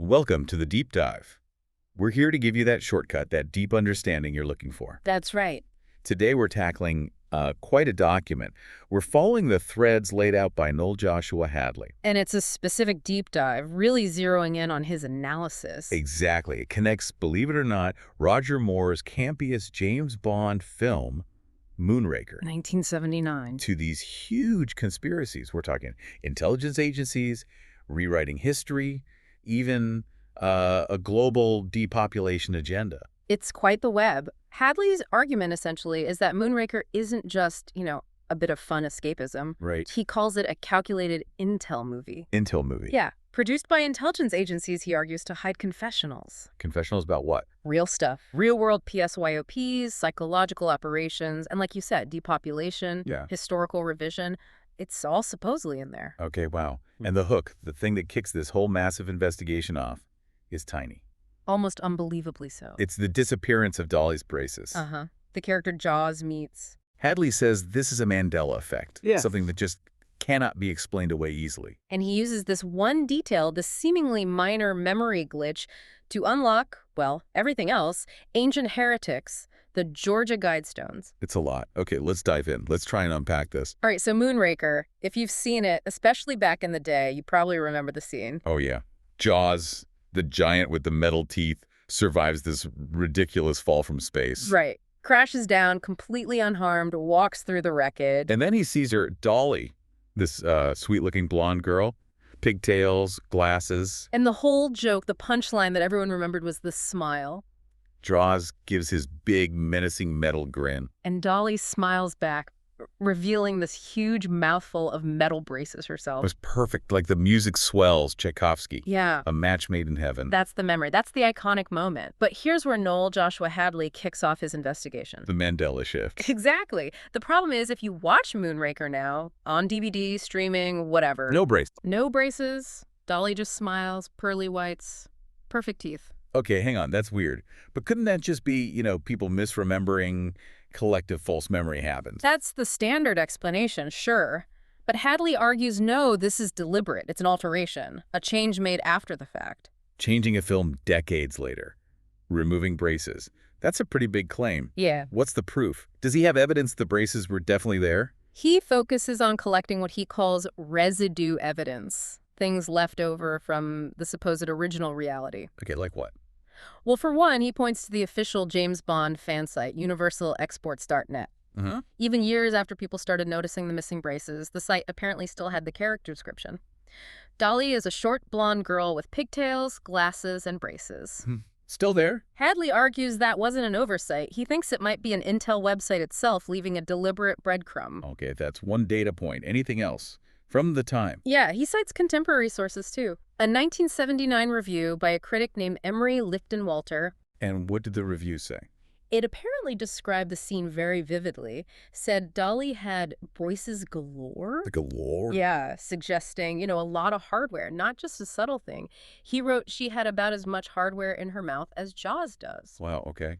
Welcome to the Deep Dive. We're here to give you that shortcut, that deep understanding you're looking for. That's right. Today we're tackling quite a document. We're following the threads laid out by Noel Joshua Hadley. And it's a specific deep dive, really zeroing in on his analysis. Exactly. It connects, believe it or not, Roger Moore's campiest James Bond film, Moonraker, 1979. to these huge conspiracies. We're talking intelligence agencies, rewriting history, even a global depopulation agenda. It's quite the web. Hadley's argument, essentially, is that Moonraker isn't just, a bit of fun escapism. Right. He calls it a calculated intel movie. Intel movie. Yeah. Produced by intelligence agencies, he argues, to hide confessionals. Confessionals about what? Real stuff. Real-world PSYOPs, psychological operations, and like you said, depopulation, historical revision. It's all supposedly in there. Okay, wow. And the hook, the thing that kicks this whole massive investigation off, is tiny. Almost unbelievably so. It's the disappearance of Dolly's braces. Uh-huh. The character Jaws meets. Hadley says this is a Mandela effect, Yeah. something that just cannot be explained away easily. And he uses this one detail, this seemingly minor memory glitch, to unlock, well, everything else, ancient heretics, the Georgia Guidestones. It's a lot. Okay, let's dive in. Let's try and unpack this. All right, so Moonraker, if you've seen it, especially back in the day, you probably remember the scene. Oh, yeah. Jaws, the giant with the metal teeth, survives this ridiculous fall from space. Right. Crashes down, completely unharmed, walks through the wreckage. And then he sees her, Dolly, this sweet-looking blonde girl, pigtails, glasses. And the whole joke, the punchline that everyone remembered was the smile. Jaws gives his big, menacing metal grin. And Dolly smiles back, revealing this huge mouthful of metal braces herself. It was perfect, like the music swells, Tchaikovsky. Yeah. A match made in heaven. That's the memory. That's the iconic moment. But here's where Noel Joshua Hadley kicks off his investigation. The Mandela shift. Exactly. The problem is if you watch Moonraker now, on DVD, streaming, whatever. No brace. No braces. Dolly just smiles, pearly whites, perfect teeth. Okay, hang on. That's weird. But couldn't that just be, people misremembering? Collective false memory happens. That's the standard explanation, sure. But Hadley argues no, this is deliberate. It's an alteration, a change made after the fact. Changing a film decades later. Removing braces. That's a pretty big claim. Yeah. What's the proof? Does he have evidence the braces were definitely there? He focuses on collecting what he calls residue evidence, things left over from the supposed original reality. Okay, like what? Well, for one, he points to the official James Bond fan site, universalexports.net. Even years after people started noticing the missing braces, the site apparently still had the character description. Dolly is a short blonde girl with pigtails, glasses, and braces. Still there? Hadley argues that wasn't an oversight. He thinks it might be an Intel website itself, leaving a deliberate breadcrumb. Okay, that's one data point. Anything else? From the time? Yeah, he cites contemporary sources, too. A 1979 review by a critic named Emery Lifton-Walter. And what did the review say? It apparently described the scene very vividly, said Dolly had braces galore. The galore? Yeah, suggesting, a lot of hardware, not just a subtle thing. He wrote she had about as much hardware in her mouth as Jaws does. Wow, okay.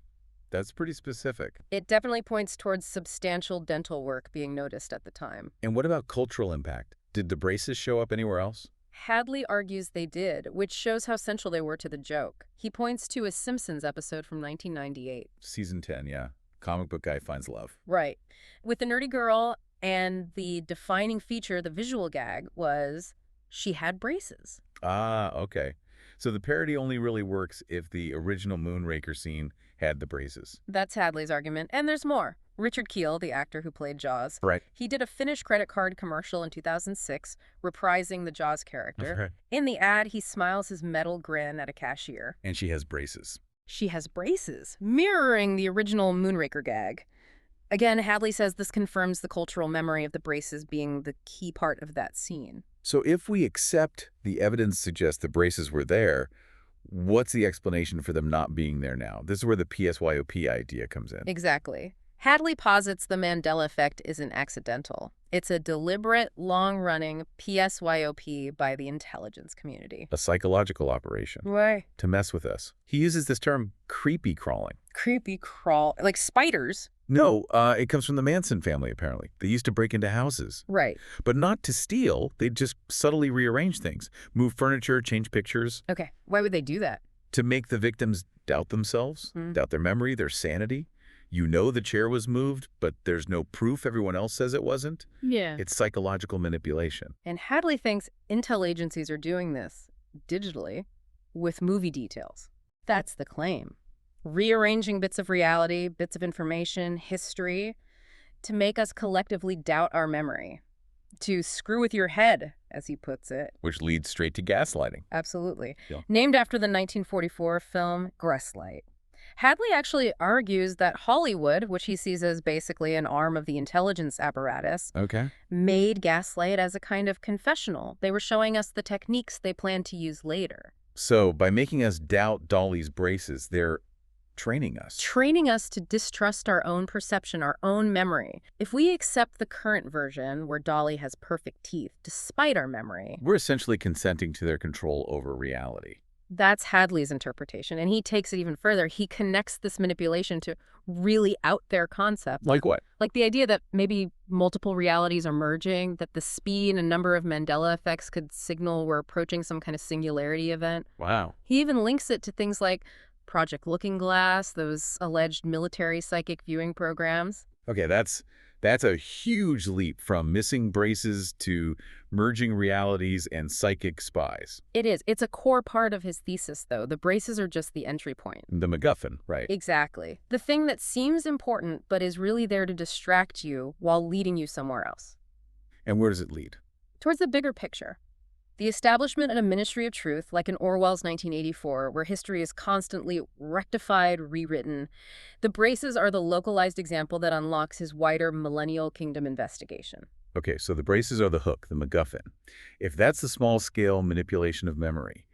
That's pretty specific. It definitely points towards substantial dental work being noticed at the time. And what about cultural impact? Did the braces show up anywhere else? Hadley argues they did, which shows how central they were to the joke. He points to a Simpsons episode from 1998. Season 10, yeah. Comic book guy finds love. Right. With the nerdy girl, and the defining feature, the visual gag, was she had braces. Ah, okay. So the parody only really works if the original Moonraker scene had the braces. That's Hadley's argument, and there's more. Richard Kiel, the actor who played Jaws, Right. He did a Finnish credit card commercial in 2006, reprising the Jaws character. Right. In the ad, he smiles his metal grin at a cashier. And she has braces. She has braces, mirroring the original Moonraker gag. Again, Hadley says this confirms the cultural memory of the braces being the key part of that scene. So if we accept the evidence suggests the braces were there, what's the explanation for them not being there now? This is where the PSYOP idea comes in. Exactly. Hadley posits the Mandela effect isn't accidental. It's a deliberate, long-running PSYOP by the intelligence community. A psychological operation. Why? To mess with us. He uses this term creepy crawling. Creepy crawl. Like spiders. No, it comes from the Manson family, apparently. They used to break into houses. Right. But not to steal. They'd just subtly rearrange things, move furniture, change pictures, Okay. Why would they do that? to make the victims doubt themselves, doubt their memory, their sanity. You know the chair was moved, but there's no proof everyone else says it wasn't. Yeah. It's psychological manipulation. And Hadley thinks intel agencies are doing this digitally with movie details. That's the claim. Rearranging bits of reality, bits of information, history, to make us collectively doubt our memory. To screw with your head, as he puts it. Which leads straight to gaslighting. Absolutely. Yeah. Named after the 1944 film Gaslight. Hadley actually argues that Hollywood, which he sees as basically an arm of the intelligence apparatus, Okay. made Gaslight as a kind of confessional. They were showing us the techniques they plan to use later. So by making us doubt Dolly's braces, they're training us. Training us to distrust our own perception, our own memory. If we accept the current version, where Dolly has perfect teeth, despite our memory, We're essentially consenting to their control over reality. that's Hadley's interpretation, and he takes it even further. He connects this manipulation to really out there concepts. Like what? Like the idea that maybe multiple realities are merging, that the speed and number of Mandela effects could signal we're approaching some kind of singularity event. Wow. He even links it to things like Project Looking Glass, those alleged military psychic viewing programs. Okay, that's a huge leap from missing braces to merging realities and psychic spies. It is. It's a core part of his thesis, though. The braces are just the entry point. The MacGuffin, right? Exactly. The thing that seems important but is really there to distract you while leading you somewhere else. And where does it lead? Towards the bigger picture. The establishment of a ministry of truth, like in Orwell's 1984, where history is constantly rectified, rewritten. The braces are the localized example that unlocks his wider millennial kingdom investigation. Okay, so the braces are the hook, the MacGuffin. If that's the small-scale manipulation of memory,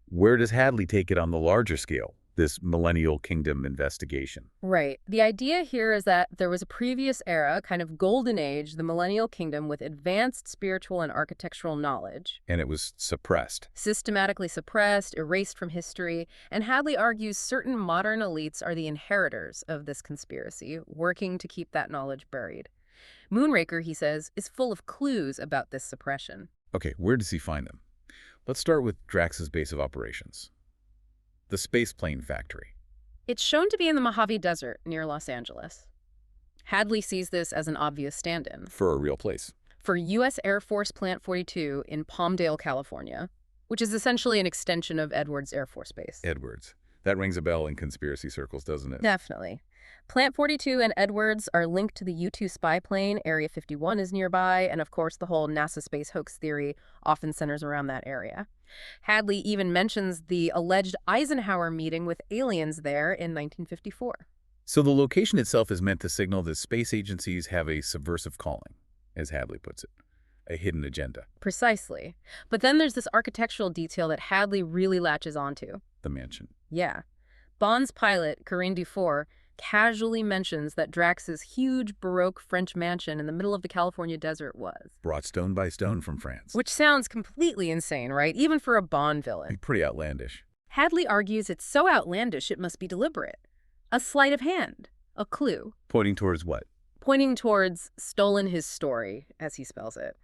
where does Hadley take it on the larger scale, this millennial kingdom investigation? Right. The idea here is that there was a previous era, kind of golden age, the millennial kingdom with advanced spiritual and architectural knowledge. And it was suppressed. Systematically suppressed, erased from history, and Hadley argues certain modern elites are the inheritors of this conspiracy, working to keep that knowledge buried. Moonraker, he says, is full of clues about this suppression. Okay, where does he find them? Let's start with Drax's base of operations. The space plane factory. It's shown to be in the Mojave Desert near Los Angeles. Hadley sees this as an obvious stand-in For a real place. for U.S. Air Force Plant 42 in Palmdale, California, which is essentially an extension of Edwards Air Force Base. Edwards. That rings a bell in conspiracy circles, doesn't it? Definitely. Plant 42 and Edwards are linked to the U-2 spy plane, Area 51 is nearby, and of course the whole NASA space hoax theory often centers around that area. Hadley even mentions the alleged Eisenhower meeting with aliens there in 1954. So the location itself is meant to signal that space agencies have a subversive calling, as Hadley puts it, a hidden agenda. Precisely. But then there's this architectural detail that Hadley really latches onto. The mansion. Yeah. Bond's pilot, Corinne Dufour, casually mentions that Drax's huge Baroque French mansion in the middle of the California desert was. Brought stone by stone from France. Which sounds completely insane, right? Even for a Bond villain. Pretty outlandish. Hadley argues it's so outlandish it must be deliberate. A sleight of hand. A clue. Pointing towards what? Pointing towards stolen his story, as he spells it,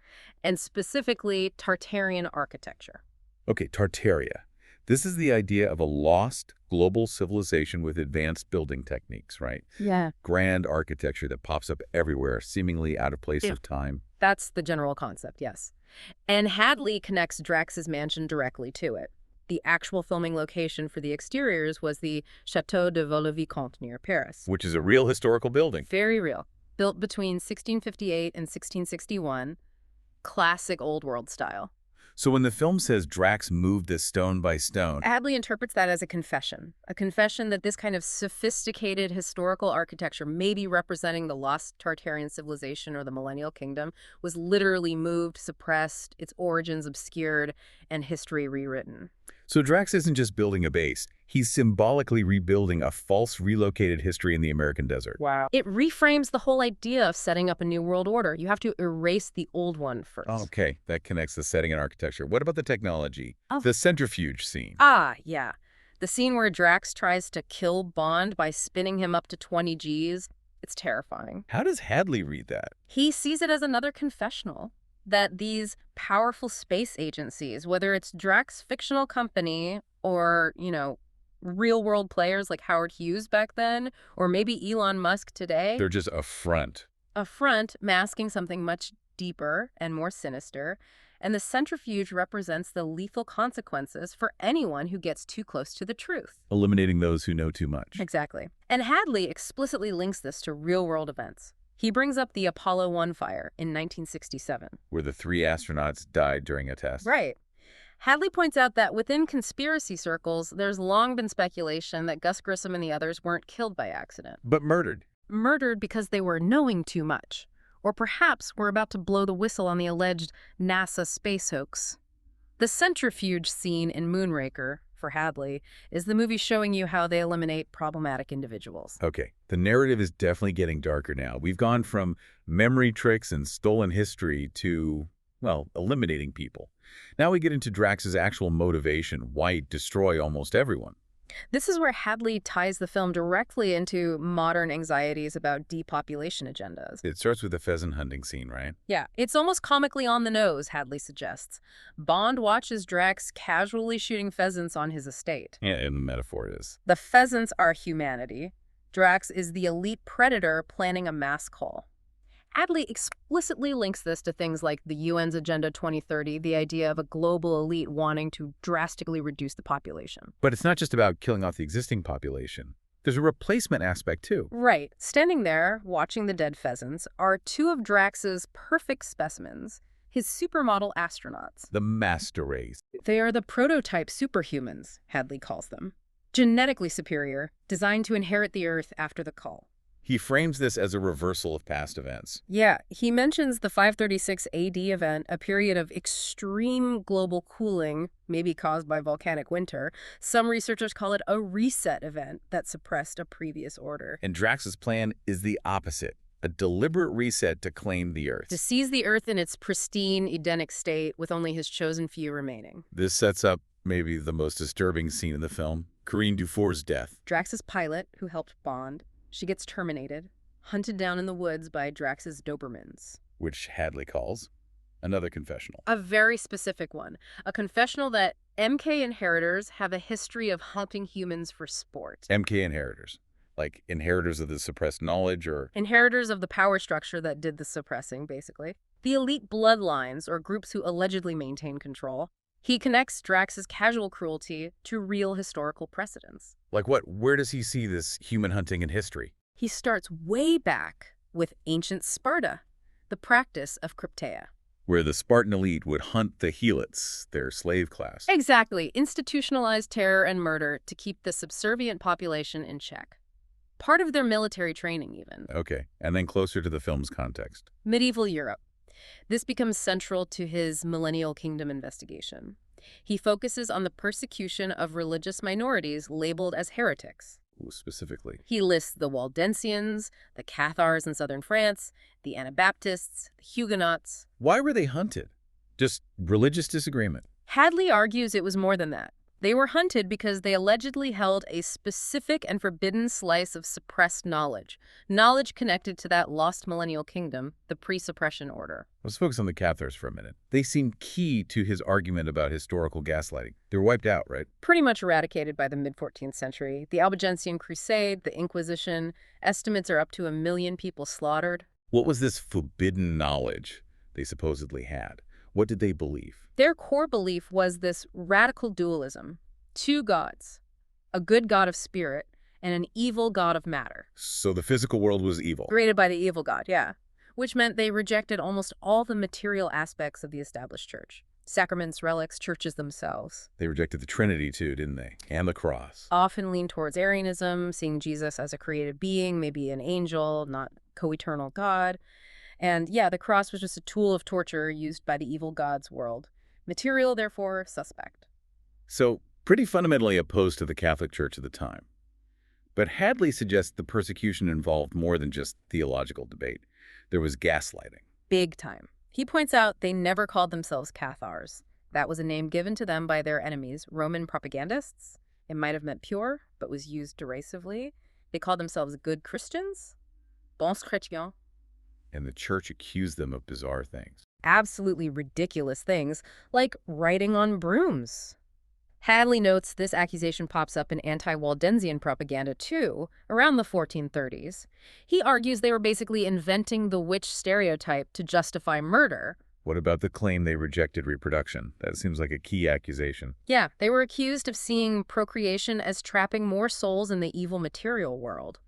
and specifically Tartarian architecture. Okay, Tartaria. This is the idea of a lost global civilization with advanced building techniques, right? Yeah. Grand architecture that pops up everywhere, seemingly out of place of time. That's the general concept, yes. And Hadley connects Drax's mansion directly to it. The actual filming location for the exteriors was the Château de Vaux-le-Vicomte near Paris. Which is a real historical building. Very real. Built between 1658 and 1661. Classic old world style. So when the film says Drax moved this stone by stone, Hadley interprets that as a confession that this kind of sophisticated historical architecture, maybe representing the lost Tartarian civilization or the millennial kingdom, was literally moved, suppressed, its origins obscured, and history rewritten. so Drax isn't just building a base. He's symbolically rebuilding a false relocated history in the American desert. Wow. It reframes the whole idea of setting up a new world order. You have to erase the old one first. Okay, that connects the setting and architecture. What about the technology? The centrifuge scene. Ah, yeah. The scene where Drax tries to kill Bond by spinning him up to 20 Gs. It's terrifying. How does Hadley read that? He sees it as another confessional that these powerful space agencies, whether it's Drax's fictional company or, real-world players like Howard Hughes back then, or maybe Elon Musk today, They're just a front. a front masking something much deeper and more sinister, and the centrifuge represents the lethal consequences for anyone who gets too close to the truth. Eliminating those who know too much. Exactly. And Hadley explicitly links this to real-world events. He brings up the Apollo 1 fire in 1967. Where the 3 astronauts died during a test. Right. Hadley points out that within conspiracy circles, there's long been speculation that Gus Grissom and the others weren't killed by accident. But murdered. Murdered because they were knowing too much. Or perhaps were about to blow the whistle on the alleged NASA space hoax. The centrifuge scene in Moonraker, for Hadley, is the movie showing you how they eliminate problematic individuals. Okay, the narrative is definitely getting darker now. We've gone from memory tricks and stolen history to, well, eliminating people. Now we get into Drax's actual motivation, why he'd destroy almost everyone. This is where Hadley ties the film directly into modern anxieties about depopulation agendas. It starts with the pheasant hunting scene, right? Yeah, it's almost comically on the nose, Hadley suggests. Bond watches Drax casually shooting pheasants on his estate. Yeah, and the metaphor is. The pheasants are humanity. Drax is the elite predator planning a mass cull. Hadley explicitly links this to things like the UN's Agenda 2030, the idea of a global elite wanting to drastically reduce the population. But it's not just about killing off the existing population. There's a replacement aspect, too. Right. Standing there, watching the dead pheasants, are 2 of Drax's perfect specimens, his supermodel astronauts. The master race. They are the prototype superhumans, Hadley calls them. Genetically superior, designed to inherit the Earth after the cull. He frames this as a reversal of past events. Yeah, he mentions the 536 AD event, a period of extreme global cooling, maybe caused by volcanic winter. Some researchers call it a reset event that suppressed a previous order. And Drax's plan is the opposite, a deliberate reset to claim the Earth. To seize the Earth in its pristine, Edenic state with only his chosen few remaining. This sets up maybe the most disturbing scene in the film, Corinne Dufour's death. Drax's pilot, who helped Bond, she gets terminated, hunted down in the woods by Drax's Dobermans. Which Hadley calls another confessional. A very specific one. A confessional that MK inheritors have a history of hunting humans for sport. MK inheritors. Like inheritors of the suppressed knowledge or... Inheritors of the power structure that did the suppressing, basically. The elite bloodlines, or groups who allegedly maintain control. He connects Drax's casual cruelty to real historical precedents. Like what? Where does he see this human hunting in history? He starts way back with ancient Sparta, the practice of crypteia. Where the Spartan elite would hunt the helots, their slave class. Exactly. Institutionalized terror and murder to keep the subservient population in check. Part of their military training, even. Okay, and then closer to the film's context. Medieval Europe. This becomes central to his Millennial Kingdom investigation. He focuses on the persecution of religious minorities labeled as heretics. Ooh, specifically. He lists the Waldensians, the Cathars in southern France, the Anabaptists, the Huguenots. Why were they hunted? Just religious disagreement. Hadley argues it was more than that. They were hunted because they allegedly held a specific and forbidden slice of suppressed knowledge. Knowledge connected to that lost millennial kingdom, the pre-suppression order. Let's focus on the Cathars for a minute. They seem key to his argument about historical gaslighting. They were wiped out, right? Pretty much eradicated by the mid-14th century. The Albigensian Crusade, the Inquisition, estimates are up to 1 million people slaughtered. What was this forbidden knowledge they supposedly had? What did they believe? Their core belief was this radical dualism. 2 gods, a good god of spirit and an evil god of matter. So the physical world was evil. Created by the evil god, yeah. Which meant they rejected almost all the material aspects of the established church. Sacraments, relics, churches themselves. They rejected the Trinity too, didn't they? And the cross. Often leaned towards Arianism, seeing Jesus as a created being, maybe an angel, not co-eternal God. And yeah, the cross was just a tool of torture used by the evil god's world. Material, therefore, suspect. So, pretty fundamentally opposed to the Catholic Church at the time. But Hadley suggests the persecution involved more than just theological debate. There was gaslighting. Big time. He points out they never called themselves Cathars. That was a name given to them by their enemies, Roman propagandists. It might have meant pure, but was used derisively. They called themselves good Christians. bons chrétiens. And the church accused them of bizarre things. Absolutely ridiculous things, like riding on brooms. Hadley notes this accusation pops up in anti-Waldensian propaganda, too, around the 1430s. He argues they were basically inventing the witch stereotype to justify murder. What about the claim they rejected reproduction? That seems like a key accusation. Yeah, they were accused of seeing procreation as trapping more souls in the evil material world.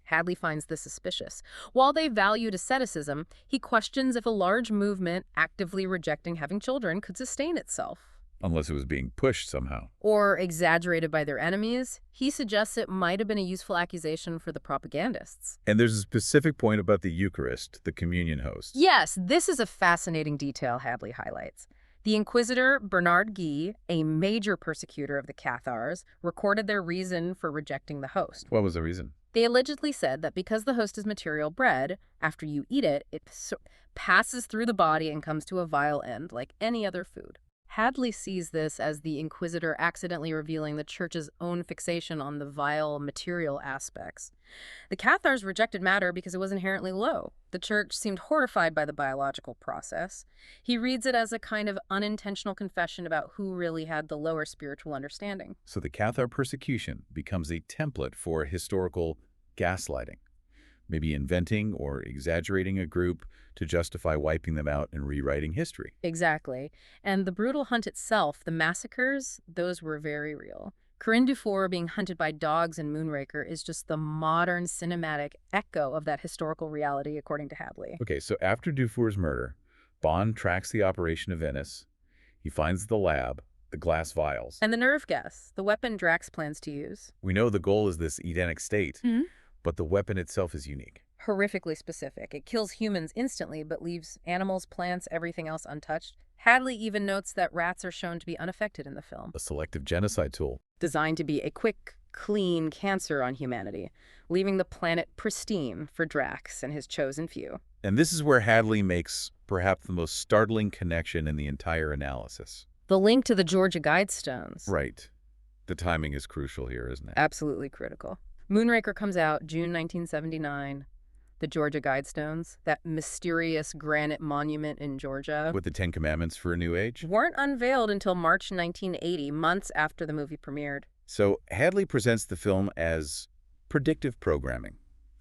Hadley finds this suspicious. While they valued asceticism, he questions if a large movement actively rejecting having children could sustain itself. Unless it was being pushed somehow. Or exaggerated by their enemies. He suggests it might have been a useful accusation for the propagandists. And there's a specific point about the Eucharist, the communion host. Yes, this is a fascinating detail Hadley highlights. The Inquisitor Bernard Guy, a major persecutor of the Cathars, recorded their reason for rejecting the host. What was the reason? They allegedly said that because the host is material bread, after you eat it, it passes through the body and comes to a vile end, like any other food. Hadley sees this as the Inquisitor accidentally revealing the Church's own fixation on the vile material aspects. The Cathars rejected matter because it was inherently low. The Church seemed horrified by the biological process. He reads it as a kind of unintentional confession about who really had the lower spiritual understanding. So the Cathar persecution becomes a template for historical gaslighting. Maybe inventing or exaggerating a group to justify wiping them out and rewriting history. Exactly. And the brutal hunt itself, the massacres, those were very real. Corinne Dufour being hunted by dogs in Moonraker is just the modern cinematic echo of that historical reality, according to Hadley. Okay, so after Dufour's murder, Bond tracks the operation to Venice. He finds the lab, the glass vials. And the nerve gas, the weapon Drax plans to use. We know the goal is this Edenic state, but the weapon itself is unique. Horrifically specific. It kills humans instantly, but leaves animals, plants, everything else untouched. Hadley even notes that rats are shown to be unaffected in the film. A selective genocide tool. Designed to be a quick, clean cancer on humanity, leaving the planet pristine for Drax and his chosen few. And this is where Hadley makes perhaps the most startling connection in the entire analysis. The link to the Georgia Guidestones. Right. The timing is crucial here, isn't it? Absolutely critical. Moonraker comes out June 1979. The Georgia Guidestones, that mysterious granite monument in Georgia, With the Ten Commandments for a new age? weren't unveiled until March 1980, months after the movie premiered. So Hadley presents the film as predictive programming,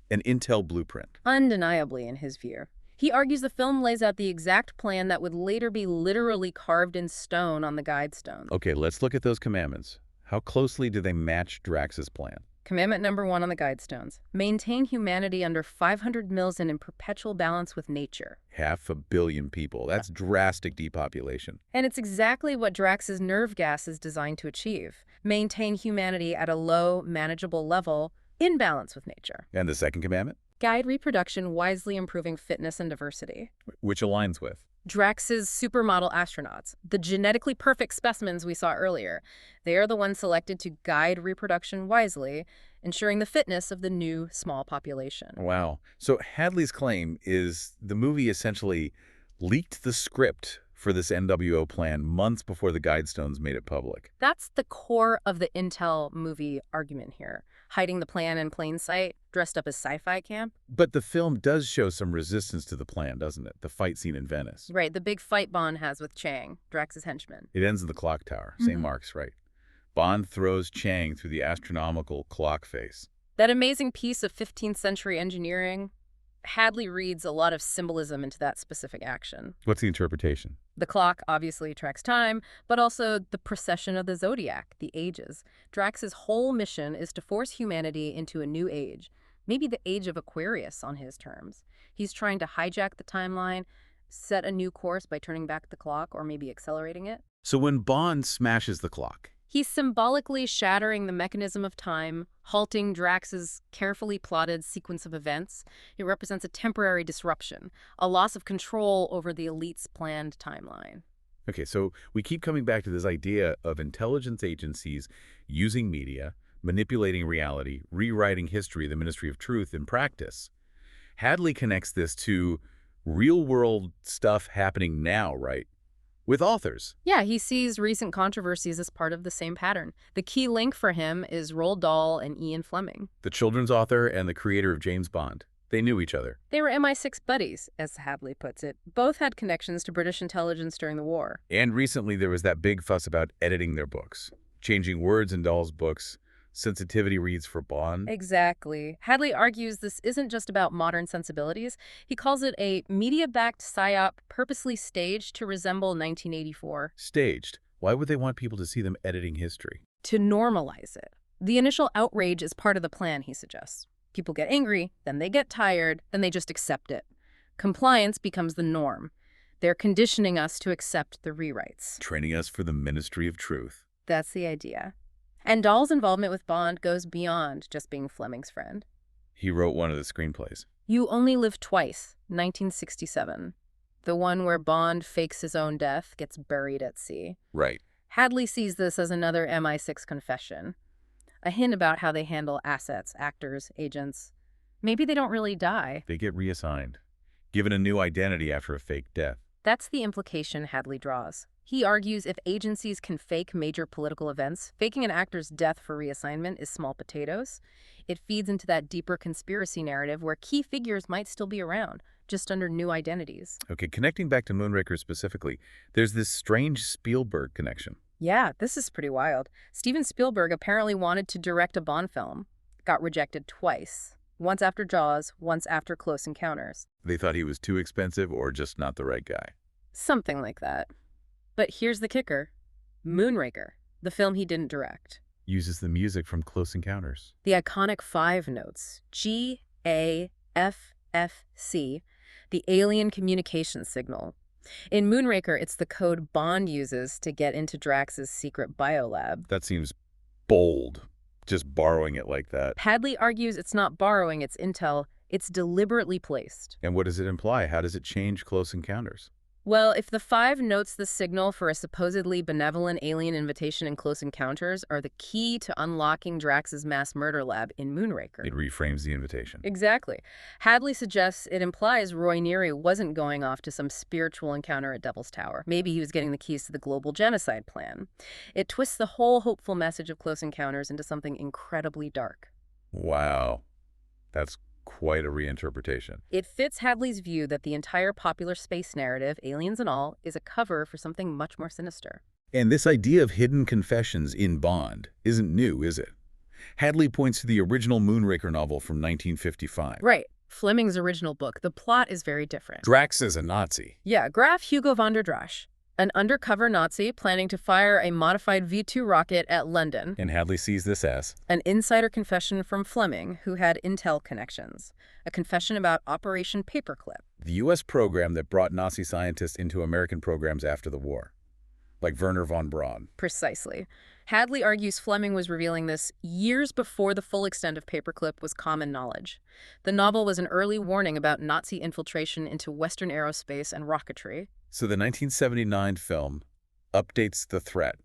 an intel blueprint. Undeniably, in his view. He argues the film lays out the exact plan that would later be literally carved in stone on the Guidestones. Okay, let's look at those commandments. How closely do they match Drax's plan? Commandment number 1 on the Guidestones. Maintain humanity under 500 mils and in perpetual balance with nature. 500 million people. That's drastic depopulation. And it's exactly what Drax's nerve gas is designed to achieve. Maintain humanity at a low, manageable level, in balance with nature. And the second commandment? Guide reproduction, wisely improving fitness and diversity. Which aligns with? Drax's supermodel astronauts, the genetically perfect specimens we saw earlier. They are the ones selected to guide reproduction wisely, ensuring the fitness of the new small population. Wow. So Hadley's claim is the movie essentially leaked the script for this NWO plan months before the Guidestones made it public. That's the core of the Intel movie argument here. Hiding the plan in plain sight, dressed up as sci-fi camp. But the film does show some resistance to the plan, doesn't it? The fight scene in Venice. Right, the big fight Bond has with Chang, Drax's henchman. It ends in the clock tower. St. Mark's, right? Bond throws Chang through the astronomical clock face. That amazing piece of 15th century engineering, Hadley reads a lot of symbolism into that specific action. What's the interpretation? The clock obviously tracks time, but also the precession of the zodiac, the ages. Drax's whole mission is to force humanity into a new age, maybe the age of Aquarius on his terms. He's trying to hijack the timeline, set a new course by turning back the clock or maybe accelerating it. So when Bond smashes the clock, He's symbolically shattering the mechanism of time, halting Drax's carefully plotted sequence of events. It represents a temporary disruption, a loss of control over the elite's planned timeline. okay, so we keep coming back to this idea of intelligence agencies using media, manipulating reality, rewriting history, the Ministry of Truth in practice. Hadley connects this to real-world stuff happening now, right? With authors. Yeah, he sees recent controversies as part of the same pattern. The key link for him is Roald Dahl and Ian Fleming. The children's author and the creator of James Bond. They knew each other. They were MI6 buddies, as Hadley puts it. Both had connections to British intelligence during the war. And recently there was that big fuss about editing their books, changing words in Dahl's books, sensitivity reads for Bond. Exactly. Hadley argues this isn't just about modern sensibilities. He calls it a media-backed psyop purposely staged to resemble 1984. Staged. Why would they want people to see them editing history? To normalize it. The initial outrage is part of the plan, he suggests. People get angry, then they get tired, then they just accept it. Compliance becomes the norm. They're conditioning us to accept the rewrites. Training us for the Ministry of Truth. That's the idea. And Dahl's involvement with Bond goes beyond just being Fleming's friend. He wrote one of the screenplays. You Only Live Twice, 1967. The one where Bond fakes his own death, gets buried at sea. Right. Hadley sees this as another MI6 confession. A hint about how they handle assets, actors, agents. Maybe they don't really die. They get reassigned, given a new identity after a fake death. That's the implication Hadley draws. He argues if agencies can fake major political events, faking an actor's death for reassignment is small potatoes. It feeds into that deeper conspiracy narrative where key figures might still be around, just under new identities. Okay, connecting back to Moonraker specifically, there's this strange Spielberg connection. Yeah, this is pretty wild. Steven Spielberg apparently wanted to direct a Bond film. Got rejected twice. Once after Jaws, once after Close Encounters. They thought he was too expensive or just not the right guy. Something like that. But here's the kicker. Moonraker, the film he didn't direct. Uses the music from Close Encounters. The iconic 5 notes, G-A-F-F-C, the alien communication signal. In Moonraker, it's the code Bond uses to get into Drax's secret biolab. That seems bold, just borrowing it like that. Hadley argues it's not borrowing, it's intel. It's deliberately placed. And what does it imply? How does it change Close Encounters? Well, if the 5 notes the signal for a supposedly benevolent alien invitation in Close Encounters are the key to unlocking Drax's mass murder lab in Moonraker. It reframes the invitation. Exactly. Hadley suggests it implies Roy Neary wasn't going off to some spiritual encounter at Devil's Tower. Maybe he was getting the keys to the global genocide plan. It twists the whole hopeful message of Close Encounters into something incredibly dark. Wow. That's quite a reinterpretation. It fits Hadley's view that the entire popular space narrative, aliens and all, is a cover for something much more sinister. And this idea of hidden confessions in Bond isn't new, is it? Hadley points to the original Moonraker novel from 1955. Right. Fleming's original book. The plot is very different. Drax is a Nazi. Yeah, Graf Hugo von der Drasch, an undercover Nazi planning to fire a modified V-2 rocket at London. And Hadley sees this as An insider confession from Fleming, who had intel connections. A confession about Operation Paperclip. the U.S. program that brought Nazi scientists into American programs after the war, like Werner von Braun. Precisely. Hadley argues Fleming was revealing this years before the full extent of Paperclip was common knowledge. The novel was an early warning about Nazi infiltration into Western aerospace and rocketry. So the 1979 film updates the threat,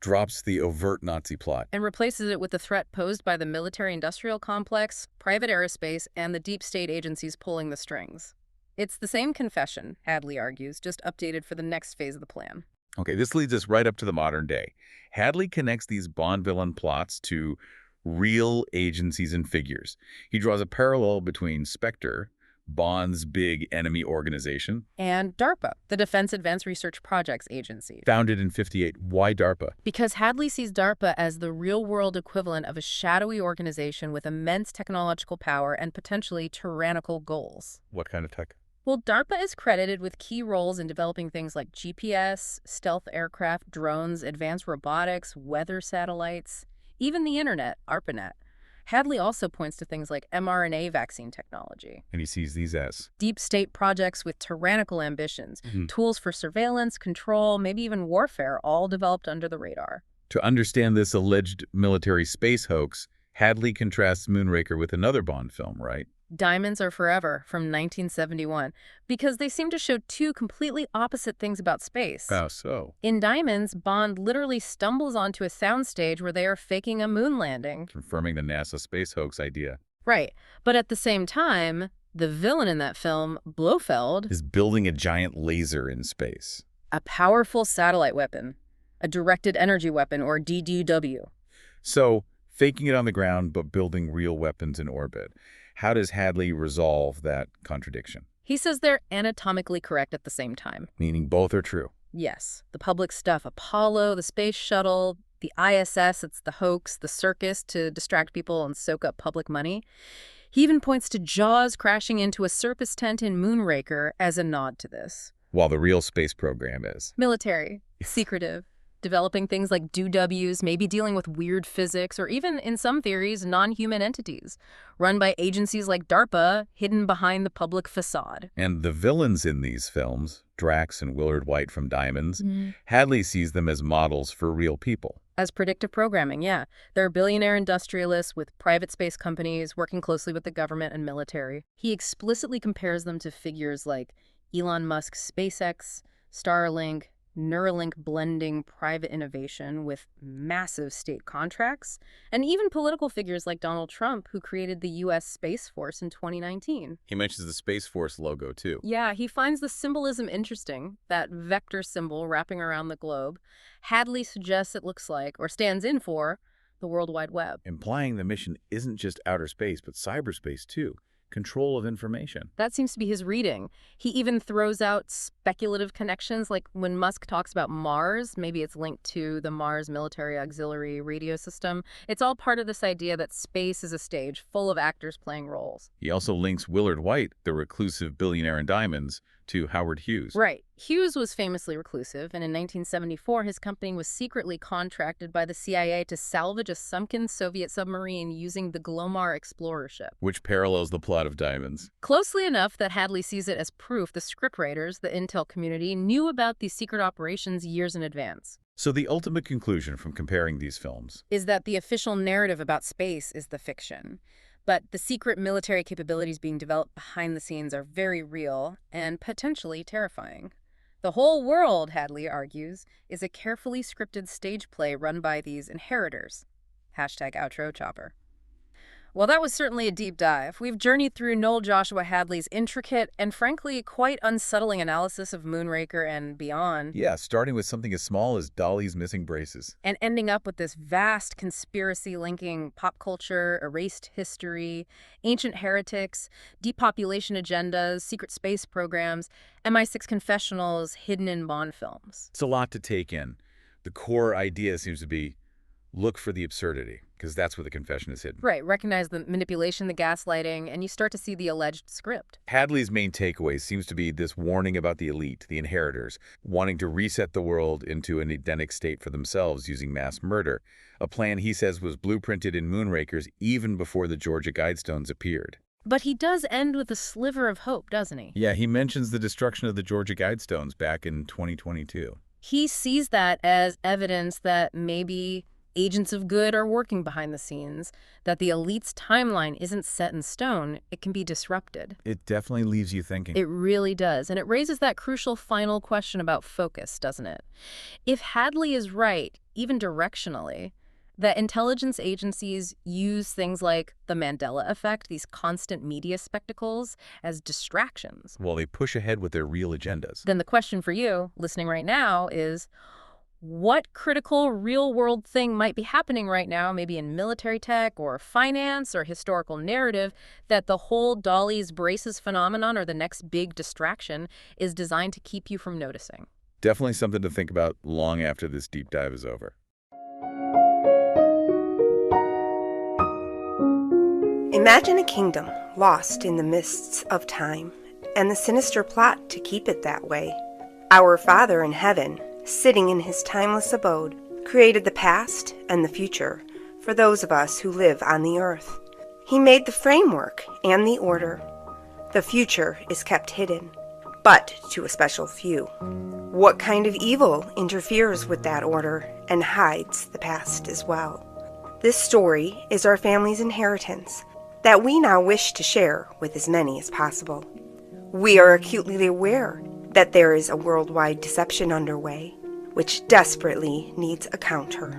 drops the overt Nazi plot. And replaces it with the threat posed by the military-industrial complex, private aerospace, and the deep state agencies pulling the strings. It's the same confession, Hadley argues, just updated for the next phase of the plan. Okay, this leads us right up to the modern day. Hadley connects these Bond villain plots to real agencies and figures. He draws a parallel between Spectre, Bond's big enemy organization, And DARPA, the Defense Advanced Research Projects Agency. founded in '58. Why DARPA? Because Hadley sees DARPA as the real-world equivalent of a shadowy organization with immense technological power and potentially tyrannical goals. What kind of tech? Well, DARPA is credited with key roles in developing things like GPS, stealth aircraft, drones, advanced robotics, weather satellites, even the internet, ARPANET. Hadley also points to things like mRNA vaccine technology. And he sees these as Deep state projects with tyrannical ambitions, tools for surveillance, control, maybe even warfare, all developed under the radar. To understand this alleged military space hoax, Hadley contrasts Moonraker with another Bond film, right? Diamonds Are Forever from 1971, because they seem to show two completely opposite things about space. How so? In Diamonds, Bond literally stumbles onto a soundstage where they are faking a moon landing. Confirming the NASA space hoax idea. Right. But at the same time, the villain in that film, Blofeld, Is building a giant laser in space. a powerful satellite weapon, a directed energy weapon, or DDW. So, faking it on the ground but building real weapons in orbit. How does Hadley resolve that contradiction? He says they're anatomically correct at the same time. Meaning both are true. Yes, the public stuff, Apollo, the space shuttle, the ISS, it's the hoax, the circus to distract people and soak up public money. He even points to Jaws crashing into a circus tent in Moonraker as a nod to this. While the real space program is Military, secretive, developing things like DOWs, maybe dealing with weird physics, or even, in some theories, non-human entities, run by agencies like DARPA, hidden behind the public facade. And the villains in these films, Drax and Willard White from Diamonds, Hadley sees them as models for real people. As predictive programming, yeah. They're billionaire industrialists with private space companies working closely with the government and military. He explicitly compares them to figures like Elon Musk's SpaceX, Starlink, Neuralink blending private innovation with massive state contracts, and even political figures like Donald Trump, who created the U.S. Space Force in 2019. He mentions the Space Force logo, too. Yeah, he finds the symbolism interesting, that vector symbol wrapping around the globe. Hadley suggests it looks like, or stands in for, the World Wide Web. Implying the mission isn't just outer space, but cyberspace, too. Control of information. That seems to be his reading. He even throws out speculative connections, like when Musk talks about Mars, maybe it's linked to the Mars Military Auxiliary Radio System. It's all part of this idea that space is a stage full of actors playing roles. He also links Willard White, the reclusive billionaire in Diamonds, to Howard Hughes. Right. Hughes was famously reclusive, and in 1974, his company was secretly contracted by the CIA to salvage a sunken Soviet submarine using the Glomar Explorer ship. Which parallels the plot of Diamonds. Closely enough that Hadley sees it as proof the scriptwriters, the intel community, knew about these secret operations years in advance. So the ultimate conclusion from comparing these films is that the official narrative about space is the fiction. But the secret military capabilities being developed behind the scenes are very real and potentially terrifying. The whole world, Hadley argues, is a carefully scripted stage play run by these inheritors. #outro chopper. Well, that was certainly a deep dive. We've journeyed through Noel Joshua Hadley's intricate and frankly quite unsettling analysis of Moonraker and beyond. Yeah, starting with something as small as Dolly's missing braces. And ending up with this vast conspiracy linking pop culture, erased history, ancient heretics, depopulation agendas, secret space programs, MI6 confessionals hidden in Bond films. It's a lot to take in. The core idea seems to be look for the absurdity, because that's where the confession is hidden. Right, recognize the manipulation, the gaslighting, and you start to see the alleged script. Hadley's main takeaway seems to be this warning about the elite, the inheritors, wanting to reset the world into an Edenic state for themselves using mass murder, a plan he says was blueprinted in Moonrakers even before the Georgia Guidestones appeared. But he does end with a sliver of hope, doesn't he? Yeah, he mentions the destruction of the Georgia Guidestones back in 2022. He sees that as evidence that maybe agents of good are working behind the scenes, that the elite's timeline isn't set in stone, it can be disrupted. It definitely leaves you thinking. It really does, and it raises that crucial final question about focus, doesn't it? If Hadley is right, even directionally, that intelligence agencies use things like the Mandela effect, these constant media spectacles, as distractions. Well, they push ahead with their real agendas. Then the question for you, listening right now, is what critical real-world thing might be happening right now, maybe in military tech or finance or historical narrative, that the whole Dolly's braces phenomenon or the next big distraction is designed to keep you from noticing? Definitely something to think about long after this deep dive is over. Imagine a kingdom lost in the mists of time, and the sinister plot to keep it that way. Our Father in heaven, sitting in his timeless abode, created the past and the future for those of us who live on the earth. He made the framework and the order. The future is kept hidden, but to a special few. What kind of evil interferes with that order and hides the past as well? This story is our family's inheritance that we now wish to share with as many as possible. We are acutely aware that there is a worldwide deception underway, which desperately needs a counter.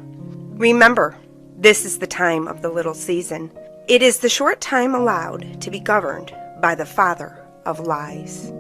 Remember, this is the time of the little season. It is the short time allowed to be governed by the father of lies.